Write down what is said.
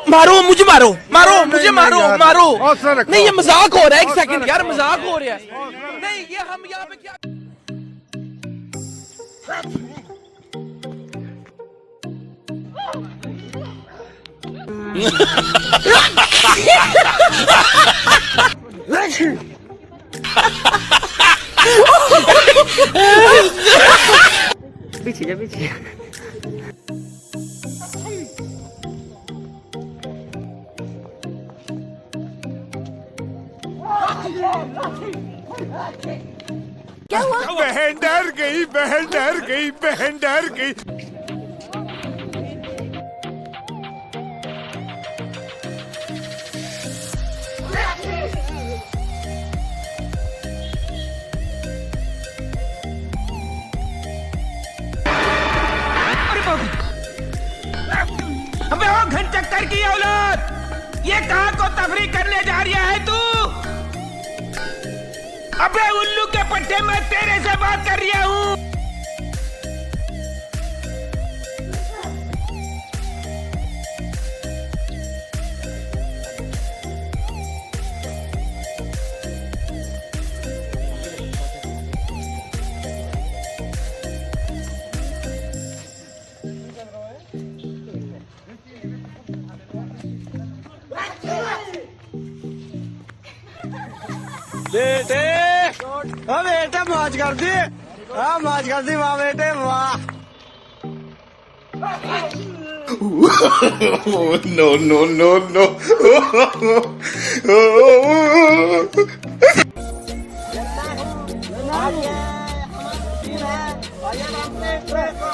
मारो मुझे, मारो मारो मुझे, मारो मारो। नहीं ये मजाक हो रहा है, एक सेकंड यार, मजाक हो रहा है। नहीं ये हम यहाँ पे क्या पीछे जा पीछे। क्या हुआ? बहन डर गई, बहन डर गई, बहन डर गई। अबे ओ घंटक्कर की औलाद, ये कहाँ को तफरी करने जा रहा है तू? अबे उल्लू के पट्टे, मैं तेरे से बात कर रहा हूँ। बेटे हाँ बेटे मौज कर दी, हाँ मौज कर दी, वाह बेटे वाह। No no no no. हमारी टीम है,